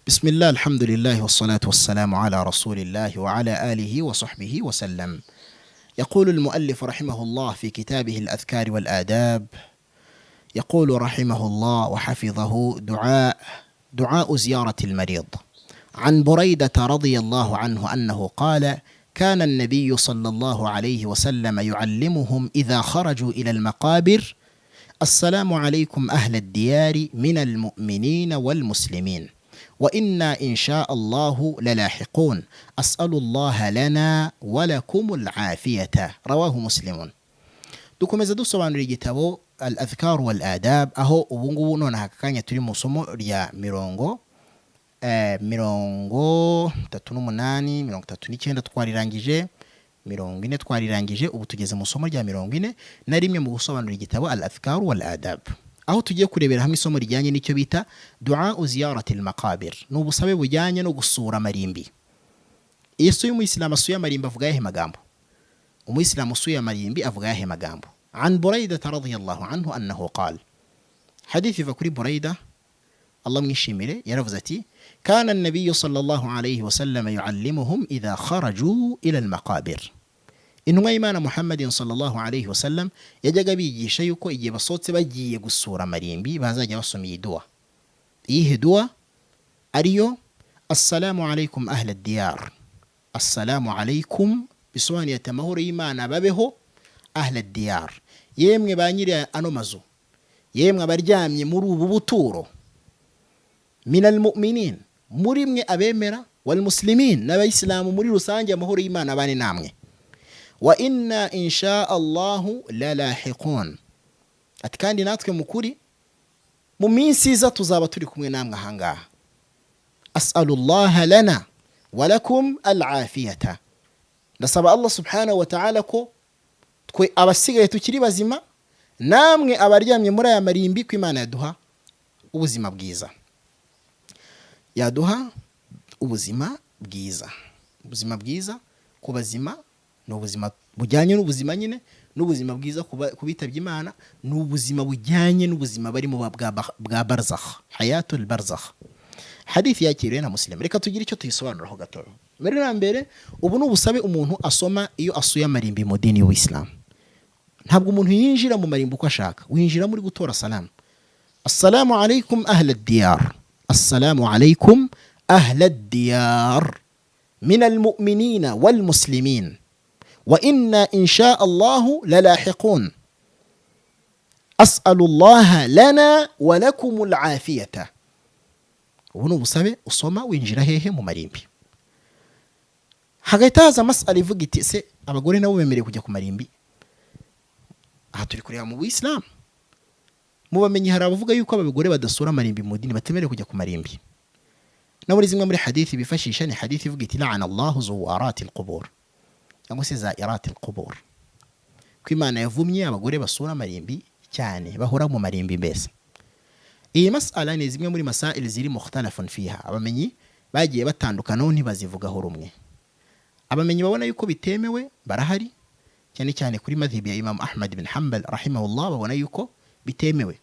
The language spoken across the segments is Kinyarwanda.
بسم الله الحمد لله والصلاة والسلام على رسول الله وعلى آله وصحبه وسلم. يقول المؤلف رحمه الله في كتابه الأذكار والآداب، يقول رحمه الله وحفظه: دعاء زيارة المريض. عن بريدة رضي الله عنه أنه قال: كان النبي صلى الله عليه وسلم يعلمهم إذا خرجوا إلى المقابر: السلام عليكم أهل الديار من المؤمنين والمسلمين، وإنا إن شاء الله للاحقون، أسأل الله لنا ولكم العافية. رواه مسلم. dukomeza dusobanura igitabo al-adhkar wal adab, aho ubungubu none hakakanya turi mu somo rya mirongo 38 39 twarirangije, 40 twarirangije, ubu tugeze mu somo rya 40 na rimwe mu gusobanura igitabo al-adhkar wal adab, aho tugiye kurebera hamwe isomo rijyanye n'icyo bita du'a ziyarati al-maqabir, n'ubusabe bujyanye no gusura marimbi. Yesu y'umuyisilamu asuye marimbi avuga yahe magambo? Umuyisilamu usuye marimbi avuga yahe magambo? An Burayda radiyallahu anhu annahu qala, hadithi va kuri Burayda, Allah mwishimire, yaravuze ati: kana an-nabiy sallallahu alayhi wa sallam yuallimuhum idha kharaju ila al-maqabir. Intumwa y'Imana Muhammadin sallallahu alayhi wa sallam yajyaga bigisha yuko igihe basotse bagiye gusura marimbi bazajya basoma iyi dua. Iyi dua ariyo assalamu alaykum ahla ad-diyar. Assalamu alaykum bisobanuye ati amahoro y'Imana babeho ahla ad-diyar, yemwe banyiri ano mazu, yemwe abaryamye muri ubu buturo, minal mu'minin, muri mwe abemera, wal muslimin, n'abayisilamu muri rusange amahoro y'Imana bane namwe, wa inna insha Allahu lalahiqun, ati kandi natwe mukuri mu minsi iza tuzaba turi kumwe namwe ahangaha. As'alullaha lana wa lakum al-afiyata, ndasaba Allah subhanahu wa ta'ala ko twe abasigaye tukiri bazima namwe abaryamye muri aya marimbi ko Imana yaduha ubuzima bwiza, yaduha ubuzima bwiza. Ubuzima bwiza ku bazima n'ubuzima bujyanye n'ubuzima nyine, n'ubuzima bwiza kubitabye Imana n'ubuzima bujyanye n'ubuzima barimo bwa barzakh, hayatul barzakh. Hadithi yakiriwe na Muslim. Reka tugire icyo tuyisobanuraho gato. Mbere na mbere, ubu n'ubusabe umuntu asoma iyo asuye amarimbi mu dini y'Islam. Ntabwo umuntu yinjira mu marimbi uko ashaka, winjira muri gutora salamu. Assalamu alaykum ahla ad-diyar. Assalamu alaykum ahla ad-diyar min al-mu'minina wal muslimin, wa inna insha Allahu lalahiqun, as'alu Allah lana wa lakum al-afiyata. Ubu n'ubusabe usoma winjira hehe mu marimbi. Hagahita mas'ala ivuga iti: se abagore nabo bemereye kujya ku marimbi? Aha turi kureba mu Islam, mubamenye hari abavuga yuko abagore badasura marimbi mu dini batemereye kujya ku marimbi. Na muri zimwe muri hadithi bifashisha ni hadithi ivuga iti: la'ana Allahu zuwarati al-qubur, cyangwa se zairati al-qubur, ko Imana yavumye abagore basura marimbi cyane, bahora mu marimbi mbese. Iyi mas'ala ni zimwe muri masail ziri mukhtalafun fiha, abamenyi bagiye batandukanaho ntibazivugaho rumwe. Abamenyi babona yuko bitemewe barahari, cyane cyane kuri madhhabi ya Imam Ahmad ibn Hanbal rahimahullah babona yuko bitemewe,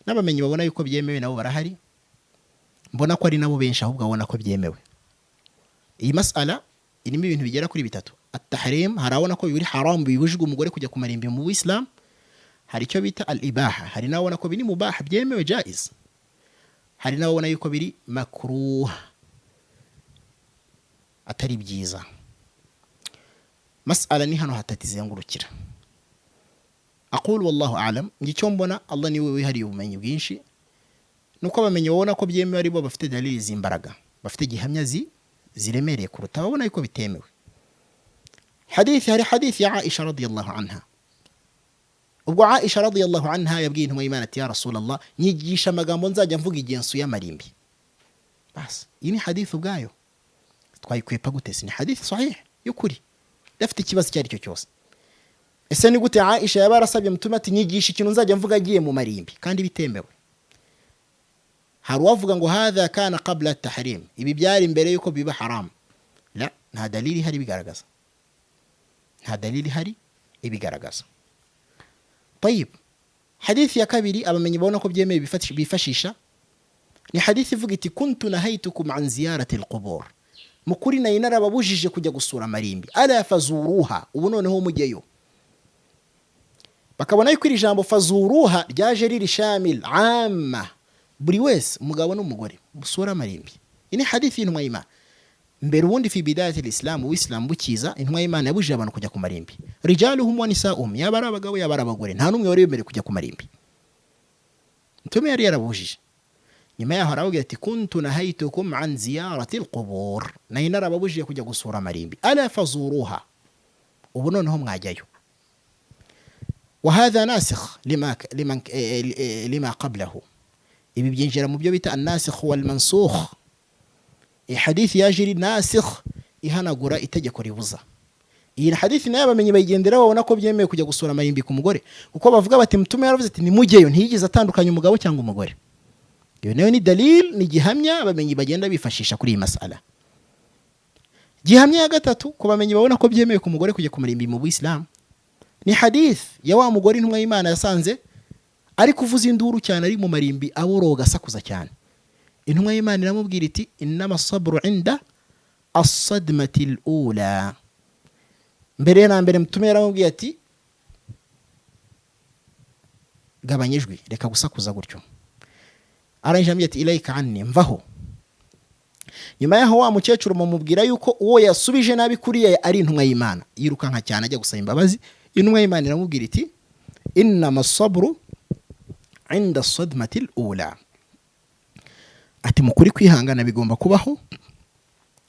n'abamenyi babona yuko byemewe nabo barahari. Mbona ko ari nabo benshi ahubwo babona ko byemewe. Iyi mas'ala irimo ibintu bigera kuri bitatu. At-tahrim, harabona ko biri haram, bibujijwe umugore kujya ku marimbi mu Islam. Hari icyo bita al-ibaha, hari nabona ko biri mubah, byemewe, jaiz. Hari nabona yuko biri makruh, atari byiza. Mas'ala ni hano hatatizengurukira. Aqulu wallahu a'lam, ngicyo mbona Allah niwe wihariye ubumenyi bwinshi, nuko abamenye babona ko byemewe ari bo bafite dalili z'imbaraga, bafite gihamya ziremereye kuruta babona yuko bitemewe. Hari hadithi ya Aisha radiyallahu anha. Ubwo Aisha radiyallahu anha yabwiye intumwa y'Imana ati: ya Rasulullah, nyigisha amagambo nzajya mvuga igihe nsuye amarimbi. Bas, iyi ni hadithi ubwayo twayikwepa gute? Ni hadithi sahih y'ukuri, dafite ikibazo cyari cyo cyose. Ese ni gute Aisha yabarasabye mutuma ati nyigisha ikintu nzajya mvuga agiye mu marimbi kandi bitemewe? Hari uwavuga ngo hadha kana qabla at-tahrim, ibi byari imbere yuko biba haram. La, nta dalili hari bigaragaza, nta dalili hari ibigaragaza. طيب, hadithi ya kabiri abamenyi babona ko byemewe bifashisha ni hadithi ivuga iti kuntu nahaytukum an ziyarati alqubur, mukuri nayo narababujije kujya gusura amarimbi, ala fazuruha, ubu noneho mujyeyo. Bakabona yuko iri jambo fazuruha ryaje riri shamil amma, buri wese umugabo n'umugore busura amarimbi. Ini hadithi y'intumwa y'Imana. Mbere ubundi fi bidayati al-islam, uislam bukiza, intumwa y'Imana yabujije abantu kujya ku marimbi, rijaluhum wa nisaahum, yaba ari abagabo yaba ari abagore, nta numwe wari wemerewe kujya ku marimbi. Mtume yari yarabujije. Nyuma yaho aravuga ati kuntu nahaytukum an ziyarati alqubur, nayo narababujije kujya gusura amarimbi, ala fazuruha, ubu noneho mwajyayo. وهذا ناسخ لما قبله. ibi byinjira mu byo bita an-nasikh wal mansukh. Hadithi yajiri nasikh ihanagura itegeko ribuza. Iyi hadithi nayo abamenyi bayigendera babona ko byemeye kujya gusura amarimbi ku mugore, kuko bavuga bati mtume yaravuze ati nimujyeyo, ntiyigeze atandukanya umugabo cyangwa umugore. Iyo nayo ni dalil, ni gihamya abamenyi bagenda bifashisha kuri iyi masala. Gihamya ya gatatu ku bamenyi babona ko byemeye ku mugore kujya ku marimbi mu Islam, ni hadith ya wa mugore intumwa y'Imana yasanze ari kuvuza induru cyane, ari mu marimbi aboroga asakuza cyane. Intumwa y'Imana iramubwira iti innama sabru inda as-sadmati al-ula. Mbere na mbere mtume yaramubwiye ati gabanyijwe, reka gusakuza gutyo. Aranje ati ilayka anni, mvaho. Nyuma yaho wa mukecuru mumubwira yuko uwo yasubije nabi kuriye ari intumwa y'Imana, yirukanka cyane ajya gusaba imbabazi. Intumwa y'Imana iramubwira iti innama sabru inda as-sadmati al-ula, ati mukuri kwihangana bigomba kubaho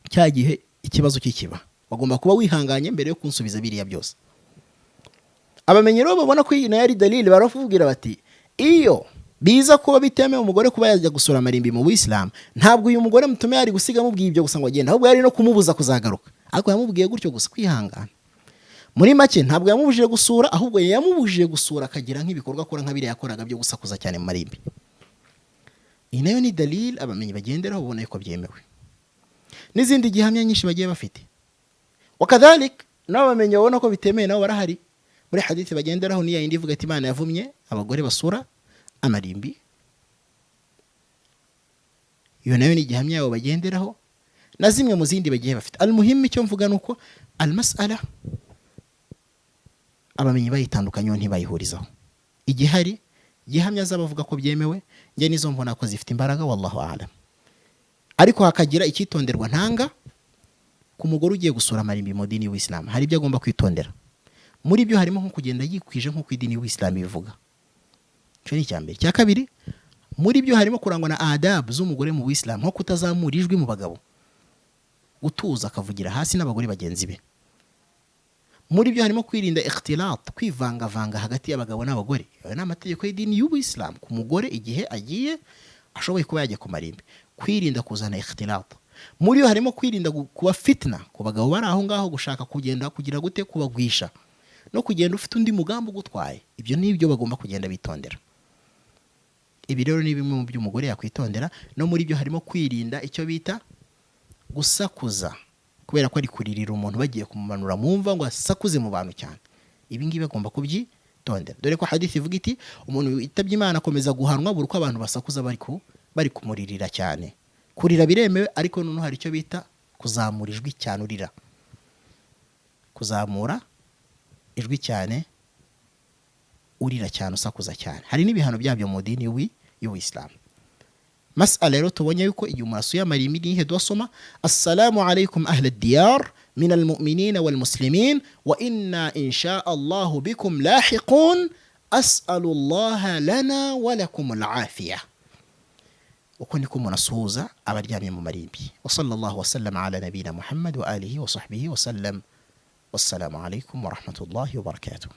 cya gihe ikibazo kikiba, bagomba kuba wihanganye mbere yo kunsubiza biriya byose. Abamenyi rero babona ko iyi yari dalili, baravugira bati iyo biza kuba bitemewe umugore kuba yajya gusura amarimbi mu Islam, ntabwo uyu mugore mtume yari gusiga mubwiye ibyo gusa ngo agenda, ahubwo yari no kumubuza kuzagaruka, ariko yamubwiye gutyo gusa kwihangana. Muri make ntabwo yamubujije gusura, ahubwo yamubujije gusura akagira nk'ibikorwa akora nk'abiri yakoraga byo gusakuza cyane mu marimbi. Iyi nayo ni dalil abamenyi bagenderaho babona yuko byemewe. N'izindi gihamya nyinshi bagiye bafite. Wakadhalik n'abamenyi babona ko bitemeye nabo barahari. Muri hadithi bagenderaho ni yindi ivuga ati Imana yavumye abagore basura amarimbi. Iyo nayo ni gihamya yabo bagenderaho, na zimwe mu zindi bagiye bafite. Al-muhim icyo mvuga nuko al-mas'ala abamenyi bayitandukanye ntibayihurizaho. Igihari gihamya z'abavuga ko byemewe, nge nizo mbona ko zifite imbaraga, wallahu a'lam. Ariko hakagira icyitonderwa ntanga ku mugore ugiye gusura amarimbi mu dini w'Islam, hari ibyo agomba kwitondera. Muri byo harimo nko kugenda yikwije nko ku idini w'Islam bivuga. Cyo ni cyambere. Cya kabiri, muri byo harimo kurangwa na adab z'umugore mu Islam, nko kutazamura ijwi mu bagabo, gutuza akavugira hasi n'abagore bagenzi be. Muri byo harimo kwirinda ikhtilat, kwivangavanga hagati y'abagabo n'abagore. Ayo ni amategeko y'idini y'Islam ku mugore igihe agiye ashoboye kuba yajya ku marimbi, kwirinda kuzana ikhtilat. Muri yo harimo kwirinda kuba fitna ku bagabo bari aho ngaho, gushaka kugenda kugira gute kubagwisha no kugenda ufite undi mugambo gutwaye. Ibyo nibyo bagomba kugenda bitondera. Ibi rero ni bimwe mu byo umugore yakwitondera. No muri byo harimo kwirinda icyo bita gusakuza, kubera ko ari kuririra umuntu bagiye kumumanura mu mva ngo asakuze mu bantu cyane. Ibi ngibi bagomba kubyitondera, dore ko hadithi ivuga iti umuntu witabye Imana akomeza guhanwa buri uko abantu basakuza bari kumuririra cyane. Kurira biremewe, ariko noneho hari icyo bita kuzamura ijwi cyane urira, kuzamura ijwi cyane urira cyane usakuza cyane. Hari n'ibihano byabyo mu dini y'Islam. Mas'ala rero tubonye yuko igihe umuntu asuye amarimbi nihe dusoma assalamu alaykum ahla ad-diyar min al-mu'minin wal-muslimin wa inna insha Allah bikum lahiqun as'alu Allah lana wa lakum al-afiyah. Uko niko umuntu asuhuza abaryamye mu marimbi. Wa sallallahu wa sallama ala nabina Muhammad wa alihi wa sahbihi wa sallam. Wassalamu alaykum wa rahmatullahi wa barakatuh.